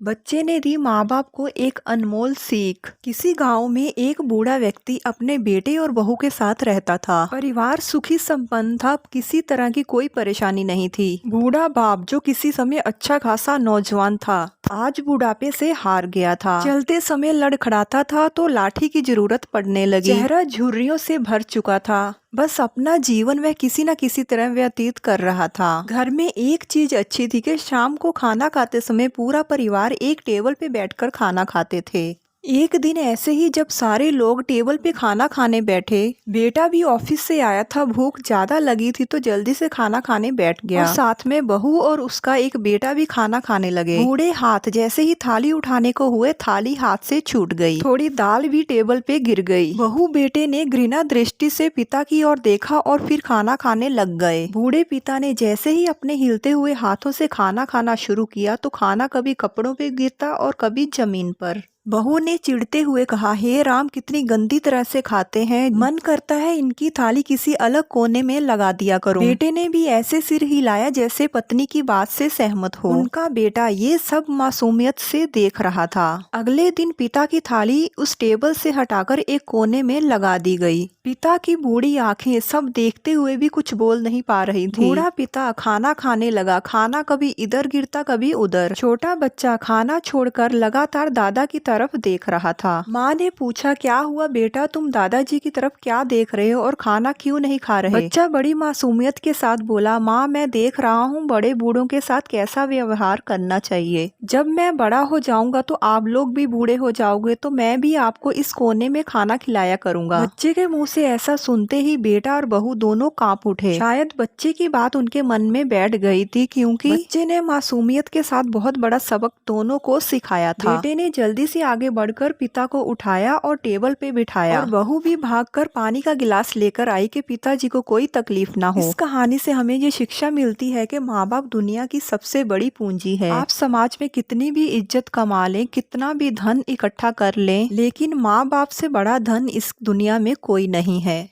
बच्चे ने दी माँ बाप को एक अनमोल सीख। किसी गांव में एक बूढ़ा व्यक्ति अपने बेटे और बहू के साथ रहता था। परिवार सुखी संपन्न था, किसी तरह की कोई परेशानी नहीं थी। बूढ़ा बाप जो किसी समय अच्छा खासा नौजवान था, आज बुढ़ापे से हार गया था। चलते समय लड़खड़ाता था तो लाठी की जरूरत पड़ने लगी। चेहरा झुर्रियों से भर चुका था। बस अपना जीवन वह किसी न किसी तरह व्यतीत कर रहा था। घर में एक चीज अच्छी थी कि शाम को खाना खाते समय पूरा परिवार एक टेबल पे बैठकर खाना खाते थे। एक दिन ऐसे ही जब सारे लोग टेबल पे खाना खाने बैठे, बेटा भी ऑफिस से आया था। भूख ज्यादा लगी थी तो जल्दी से खाना खाने बैठ गया और साथ में बहू और उसका एक बेटा भी खाना खाने लगे। बूढ़े हाथ जैसे ही थाली उठाने को हुए, थाली हाथ से छूट गई। थोड़ी दाल भी टेबल पे गिर गई। बहू बेटे ने घृणा दृष्टि से पिता की ओर देखा और फिर खाना खाने लग गए। बूढ़े पिता ने जैसे ही अपने हिलते हुए हाथों से खाना खाना शुरू किया तो खाना कभी कपड़ों पे गिरता और कभी जमीन पर। बहू ने चिढ़ते हुए कहा, हे राम, कितनी गंदी तरह से खाते हैं, मन करता है इनकी थाली किसी अलग कोने में लगा दिया करूं। बेटे ने भी ऐसे सिर हिलाया जैसे पत्नी की बात से सहमत हो। उनका बेटा ये सब मासूमियत से देख रहा था। अगले दिन पिता की थाली उस टेबल से हटाकर एक कोने में लगा दी गई। पिता की बूढ़ी आंखें सब देखते हुए भी कुछ बोल नहीं पा रही थी। बूढ़ा पिता खाना खाने लगा। खाना कभी इधर गिरता कभी उधर। छोटा बच्चा खाना छोड़कर लगातार दादा की तरफ देख रहा था। माँ ने पूछा, क्या हुआ बेटा, तुम दादाजी की तरफ क्या देख रहे हो और खाना क्यों नहीं खा रहे? बच्चा बड़ी मासूमियत के साथ बोला, माँ मैं देख रहा हूँ बड़े बूढ़ों के साथ कैसा व्यवहार करना चाहिए। जब मैं बड़ा हो जाऊंगा तो आप लोग भी बूढ़े हो जाओगे तो मैं भी आपको इस कोने में खाना खिलाया करूंगा। बच्चे के मुंह से ऐसा सुनते ही बेटा और बहू दोनों कांप उठे। शायद बच्चे की बात उनके मन में बैठ गई थी, क्योंकि बच्चे ने मासूमियत के साथ बहुत बड़ा सबक दोनों को सिखाया था। बेटे ने जल्दी से आगे बढ़कर पिता को उठाया और टेबल पे बिठाया और बहू भी भागकर पानी का गिलास लेकर आई कि पिताजी को कोई तकलीफ ना हो। इस कहानी से हमें ये शिक्षा मिलती है कि माँ बाप दुनिया की सबसे बड़ी पूंजी है। आप समाज में कितनी भी इज्जत कमा लें, कितना भी धन इकट्ठा कर लें, लेकिन माँ बाप से बड़ा धन इस दुनिया में कोई नहीं है।